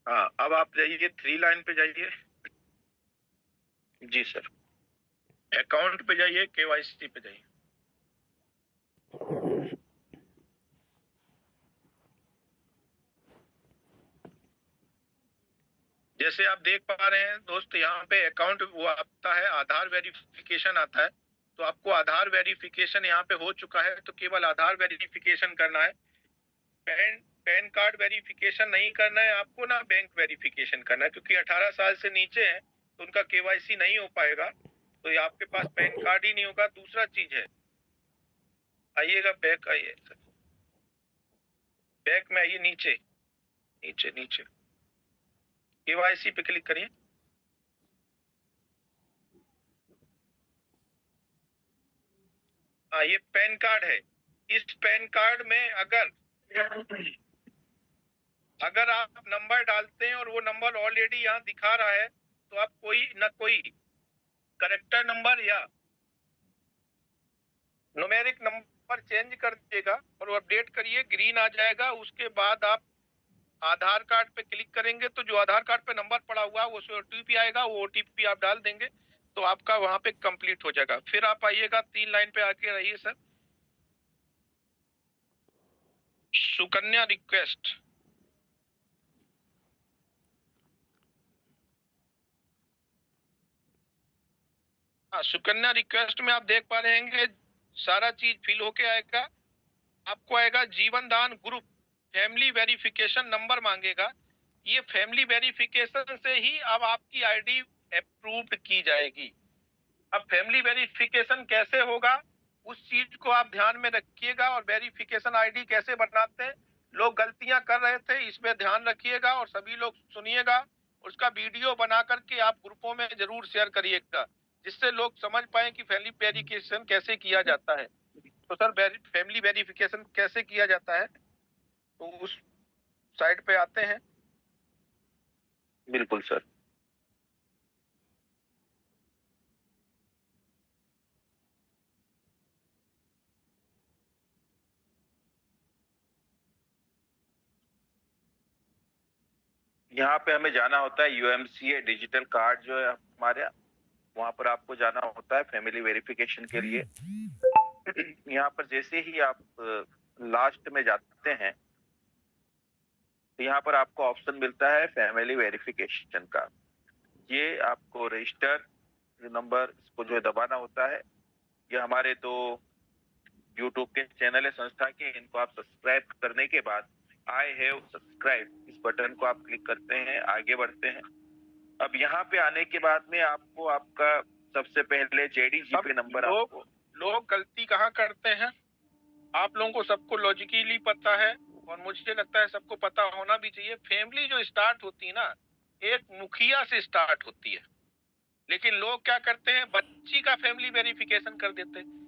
हाँ, अब आप जाइए 3 लाइन पे जाइए। जी सर। अकाउंट पे जाइए, केवाईसी पे जाइए। जैसे आप देख पा रहे हैं दोस्त, यहाँ पे अकाउंट वो आता है, आधार वेरिफिकेशन आता है। तो आपको आधार वेरिफिकेशन यहाँ पे हो चुका है, तो केवल आधार वेरिफिकेशन करना है। पैन पैन कार्ड वेरिफिकेशन नहीं करना है आपको, ना बैंक वेरिफिकेशन करना है, क्योंकि 18 साल से नीचे है तो उनका केवाईसी नहीं हो पाएगा। तो ये आपके पास पैन कार्ड ही नहीं होगा। दूसरा चीज है, आइएगा बैक, आइए सर, बैक में आइए, नीचे नीचे नीचे केवाईसी पे क्लिक करिए। हाँ, ये पैन कार्ड है। इस पैन कार्ड में अगर आप नंबर डालते हैं और वो नंबर ऑलरेडी यहाँ दिखा रहा है, तो आप कोई करेक्टर नंबर या न्यूमेरिक नंबर चेंज कर दीजिएगा और अपडेट करिए, ग्रीन आ जाएगा। उसके बाद आप आधार कार्ड पे क्लिक करेंगे तो जो आधार कार्ड पे नंबर पड़ा हुआ है उसमें ओटीपी आएगा, वो ओटीपी आप डाल देंगे तो आपका वहां पे कंप्लीट हो जाएगा। फिर आप आइएगा 3 लाइन पे आके रहिए सर, सुकन्या रिक्वेस्ट। हाँ, सुकन्या रिक्वेस्ट में आप देख पा रहे हैं सारा चीज फिल होके आएगा। आपको आएगा जीवन दान ग्रुप, फैमिली वेरिफिकेशन नंबर मांगेगा। ये फैमिली वेरिफिकेशन से ही अब आपकी आईडी अप्रूव्ड की जाएगी। अब फैमिली वेरिफिकेशन कैसे होगा उस चीज को आप ध्यान में रखिएगा, और वेरिफिकेशन आईडी कैसे बनाते हैं, लोग गलतियां कर रहे थे, इसमें ध्यान रखिएगा और सभी लोग सुनिएगा। उसका वीडियो बना करके आप ग्रुपों में जरूर शेयर करिएगा, जिससे लोग समझ पाए कि फैमिली वेरिफिकेशन कैसे किया जाता है। तो सर, फैमिली वेरिफिकेशन कैसे किया जाता है, तो उस साइट पे आते हैं। बिल्कुल सर। यहाँ पे हमें जाना होता है यूएमसीए डिजिटल कार्ड जो है हमारे, वहां पर आपको जाना होता है फैमिली वेरिफिकेशन के लिए। यहाँ पर जैसे ही आप लास्ट में जाते हैं तो यहाँ पर आपको ऑप्शन मिलता है फैमिली वेरिफिकेशन का। ये आपको रजिस्टर नंबर, इसको जो है दबाना होता है। ये हमारे दो यूट्यूब के चैनल है संस्था के, इनको आप सब्सक्राइब करने के बाद आई हैव सब्सक्राइब इस बटन को आप क्लिक करते हैं, आगे बढ़ते हैं। अब यहाँ पे आने के बाद में आपको आपका सबसे पहले जेडीजीपे नंबर आपको, लोग गलती कहाँ करते हैं, आप लोगों को सबको लॉजिकली पता है और मुझे लगता है सबको पता होना भी चाहिए। फैमिली जो स्टार्ट होती है ना, एक मुखिया से स्टार्ट होती है, लेकिन लोग क्या करते हैं, बच्ची का फैमिली वेरिफिकेशन कर देते हैं।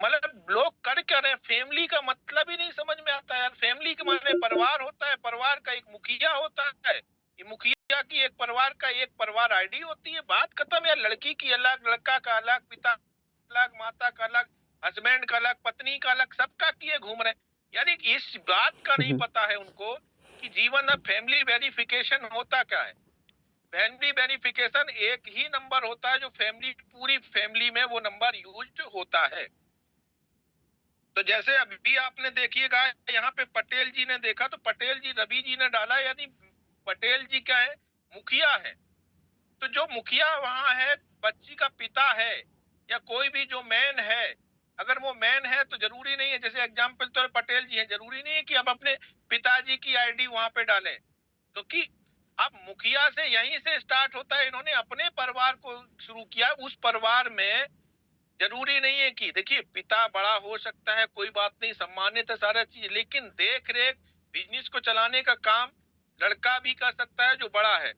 मतलब लोग कर क्या रहे हैं, फैमिली का मतलब ही नहीं समझ में आता है यार। फैमिली के माने परिवार होता है, परिवार का एक मुखिया होता है, ये मुखिया की एक परिवार का एक परिवार आईडी होती है, बात खत्म यार। लड़की की अलग, लड़का का अलग, पिता अलग, माता का अलग, हस्बैंड का अलग, पत्नी का अलग, सबका किए घूम रहे। यानी इस बात का नहीं पता है उनको कि जीवन में फैमिली वेरिफिकेशन होता क्या है। फैमिली वेरिफिकेशन एक ही नंबर होता है जो फैमिली, पूरी फैमिली में वो नंबर यूज होता है। तो जैसे अभी आपने देखिएगा यहाँ पे पटेल जी ने देखा, तो पटेल जी, रवि जी ने डाला, यानी पटेल जी क्या है, मुखिया है। तो जो मुखिया वहां है, बच्ची का पिता है या कोई भी जो मैन है, अगर वो मैन है तो जरूरी नहीं है, जैसे एग्जाम्पल तो पटेल जी है, जरूरी नहीं है कि आप अपने पिताजी की आईडी वहां पे डालें, क्योंकि अब मुखिया से यहीं से स्टार्ट होता है। इन्होंने अपने परिवार को शुरू किया, उस परिवार में जरूरी नहीं है कि, देखिए पिता बड़ा हो सकता है, कोई बात नहीं, सम्मानित है सारा चीज, लेकिन देख रेख, बिजनेस को चलाने का काम लड़का भी कर सकता है जो बड़ा है।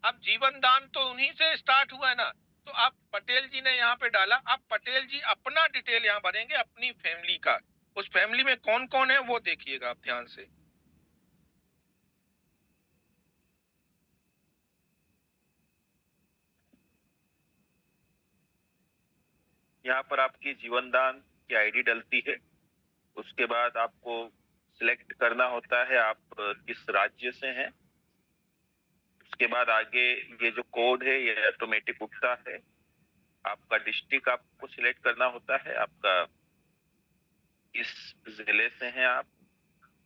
अब जीवन दान तो उन्हीं से स्टार्ट हुआ है ना। तो आप पटेल जी ने यहाँ पे डाला, अब पटेल जी अपना डिटेल यहाँ भरेंगे, अपनी फैमिली का। उस फैमिली में कौन कौन है वो देखिएगा आप ध्यान से। यहाँ पर आपकी जीवन दान की आईडी डलती है। उसके बाद आपको सिलेक्ट करना होता है आप किस राज्य से हैं। उसके बाद आगे ये जो कोड है ये ऑटोमेटिक उठता है। आपका डिस्ट्रिक्ट आपको सिलेक्ट करना होता है, आपका किस जिले से हैं आप,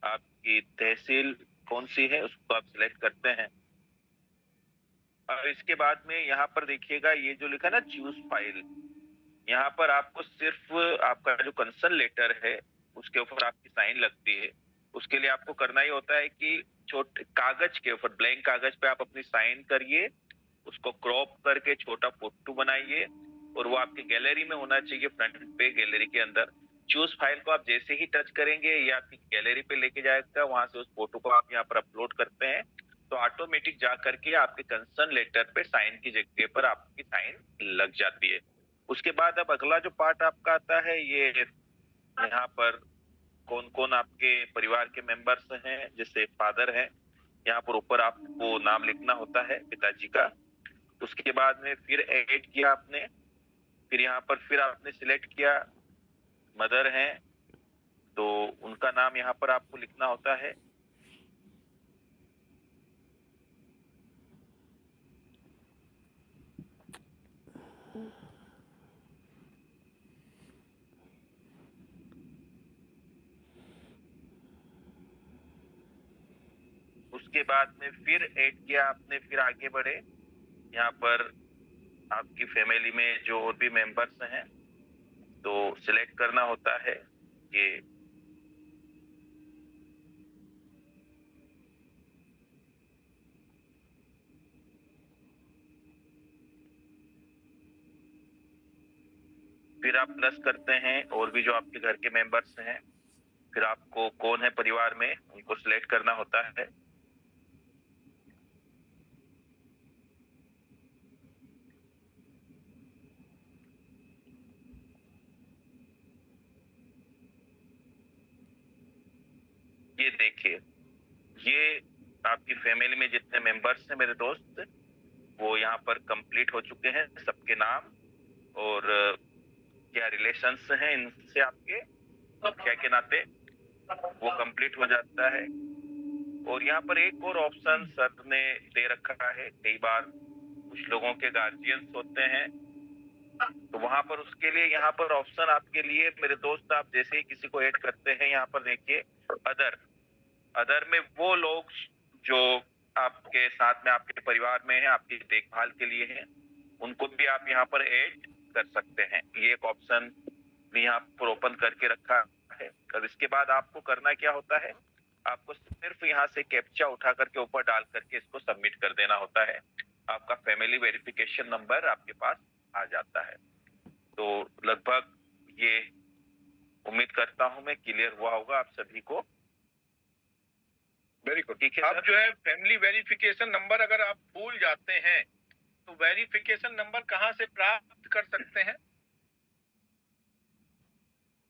आपकी तहसील कौन सी है उसको आप सिलेक्ट करते हैं। और इसके बाद में यहाँ पर देखिएगा ये जो लिखा ना चूज फाइल, यहाँ पर आपको सिर्फ आपका जो कंसर्न लेटर है उसके ऊपर आपकी साइन लगती है। उसके लिए आपको करना ही होता है कि छोटे कागज के ऊपर, ब्लैंक कागज पे आप अपनी साइन करिए, उसको क्रॉप करके छोटा फोटो बनाइए और वो आपकी गैलरी में होना चाहिए, फ्रंट पे गैलरी के अंदर। चूज फाइल को आप जैसे ही टच करेंगे ये आपकी गैलरी पे लेके जाएगा, वहां से उस फोटो को आप यहाँ पर अपलोड करते हैं तो ऑटोमेटिक जा करके आपके कंसर्न लेटर पे साइन की जगह पर आपकी साइन लग जाती है। उसके बाद अब अगला जो पार्ट आपका आता है, ये यहाँ पर कौन कौन आपके परिवार के मेंबर्स हैं, जैसे फादर हैं, यहाँ पर ऊपर आपको नाम लिखना होता है पिताजी का। उसके बाद में फिर ऐड किया आपने, फिर यहाँ पर फिर आपने सिलेक्ट किया मदर हैं तो उनका नाम यहाँ पर आपको लिखना होता है। उसके बाद में फिर ऐड किया आपने, फिर आगे बढ़े, यहाँ पर आपकी फैमिली में जो और भी मेंबर्स हैं तो सिलेक्ट करना होता है ये। फिर आप प्लस करते हैं और भी जो आपके घर के मेंबर्स हैं, फिर आपको कौन है परिवार में उनको सिलेक्ट करना होता है। ये देखिए, ये आपकी फैमिली में जितने मेंबर्स हैं मेरे दोस्त, वो यहाँ पर कंप्लीट हो चुके हैं, सबके नाम और क्या रिलेशंस हैं इनसे आपके मुखिया के नाते, वो कंप्लीट हो जाता है। और यहाँ पर एक और ऑप्शन सर ने दे रखा है, कई बार कुछ लोगों के गार्जियंस होते हैं तो वहां पर उसके लिए यहाँ पर ऑप्शन आपके लिए मेरे दोस्त, आप जैसे ही किसी को ऐड करते हैं यहाँ पर देखिए अदर, अदर में वो लोग जो आपके साथ में आपके परिवार में है, आपकी देखभाल के लिए हैं, उनको भी आप यहाँ पर ऐड कर सकते हैं। ये एक ऑप्शन भी यहाँ पर ओपन करके रखा है। और इसके बाद आपको करना क्या होता है, आपको सिर्फ यहाँ से कैप्चा उठा करके ऊपर डाल करके इसको सबमिट कर देना होता है। आपका फैमिली वेरिफिकेशन नंबर आपके पास आ जाता है। तो लगभग ये उम्मीद करता हूं मैं क्लियर हुआ होगा आप सभी को। Very good. ठीक है अब सर। जो है फैमिली वेरिफिकेशन नंबर अगर आप भूल जाते हैं तो वेरिफिकेशन नंबर कहाँ से प्राप्त कर सकते हैं?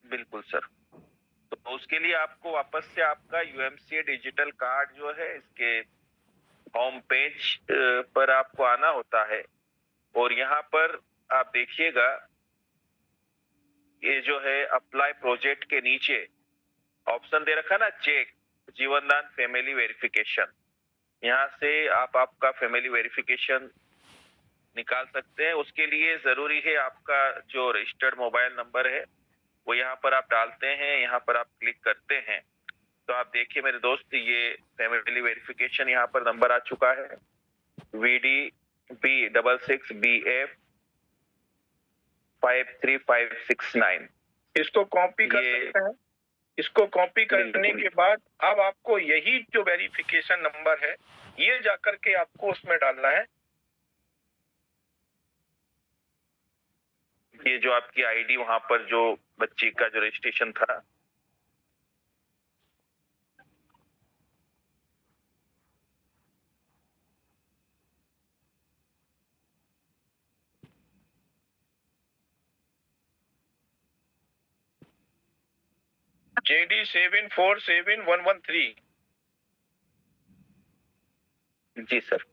बिल्कुल सर, तो उसके लिए आपको वापस से आपका यूएमसीए डिजिटल कार्ड जो है इसके होम पेज पर आपको आना होता है और यहाँ पर आप देखिएगा ये जो है अप्लाई प्रोजेक्ट के नीचे ऑप्शन दे रखा ना, चेक जीवनदान फैमिली वेरिफिकेशन, यहाँ से आप आपका फैमिली वेरिफिकेशन निकाल सकते हैं। उसके लिए जरूरी है आपका जो रजिस्टर्ड मोबाइल नंबर है वो यहाँ पर आप डालते हैं, यहाँ पर आप क्लिक करते हैं तो आप देखिए मेरे दोस्त ये फैमिली वेरिफिकेशन यहाँ पर नंबर आ चुका है VDB66BF 53569। इसको कॉपी कर ये सकते हैं। इसको कॉपी करने बिल्कुल। के बाद अब आपको यही जो वेरिफिकेशन नंबर है ये जाकर के आपको उसमें डालना है। ये जो आपकी आईडी वहां पर जो बच्ची का जो रजिस्ट्रेशन था, JD747113। जी सर,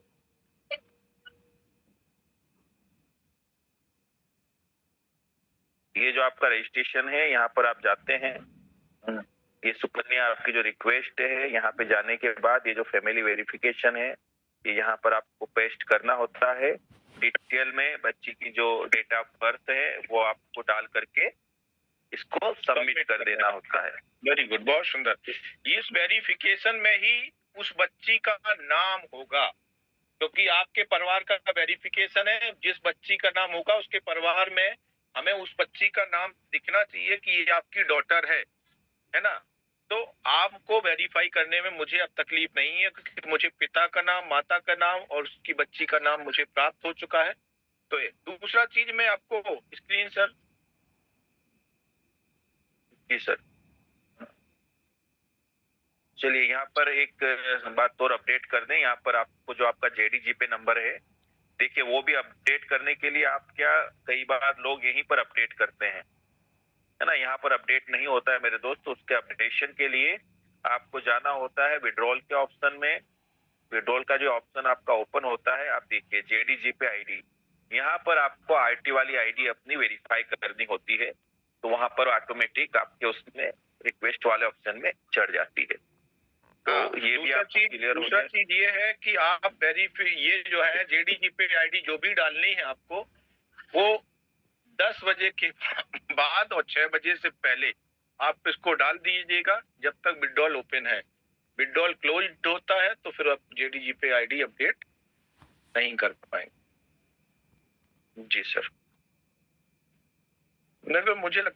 ये जो आपका रजिस्ट्रेशन है यहाँ पर आप जाते हैं, ये सुकन्या आपकी जो रिक्वेस्ट है यहाँ पे जाने के बाद ये जो फैमिली वेरिफिकेशन है ये यहाँ पर आपको पेस्ट करना होता है। डिटेल में बच्ची की जो डेट ऑफ बर्थ है वो आपको डाल करके इसको सबमिट कर देना होता है। वेरी गुड, बहुत सुंदर। इस वेरिफिकेशन में ही उस बच्ची का नाम होगा, क्योंकि आपके परिवार का वेरिफिकेशन है। जिस बच्ची का नाम होगा उसके परिवार में हमें उस बच्ची का नाम दिखना चाहिए कि ये आपकी डॉटर है ना। तो आपको वेरीफाई करने में मुझे अब तकलीफ नहीं है, क्योंकि मुझे पिता का नाम, माता का नाम और उसकी बच्ची का नाम मुझे प्राप्त हो चुका है। तो ये दूसरा चीज मैं आपको स्क्रीन सर। जी सर। चलिए यहाँ पर एक बात और अपडेट कर दें। यहाँ पर आपको जो आपका JDGP नंबर है, देखिए वो भी अपडेट करने के लिए आप क्या, कई बार लोग यहीं पर अपडेट करते हैं, है ना। यहाँ पर अपडेट नहीं होता है मेरे दोस्त। उसके अपडेशन के लिए आपको जाना होता है विड्रॉल के ऑप्शन में। विड्रॉल का जो ऑप्शन आपका ओपन होता है, आप देखिए JDGP ID, यहाँ पर आपको RT वाली ID अपनी वेरीफाई करनी होती है। तो वहां पर ऑटोमेटिक आपके उसमें रिक्वेस्ट वाले ऑप्शन में चढ़ जाती है। तो ये भी आप क्लियर हो दूसरा गया। चीज ये है कि आप ये जो है JDGP ID जो भी डालनी है आपको, वो 10 बजे के बाद और 6 बजे से पहले आप इसको डाल दीजिएगा, जब तक विड्रॉल ओपन है। विड्रॉल क्लोज होता है तो फिर आप JDGP ID अपडेट नहीं कर पाएंगे। जी सर। नहीं तो मुझे लगता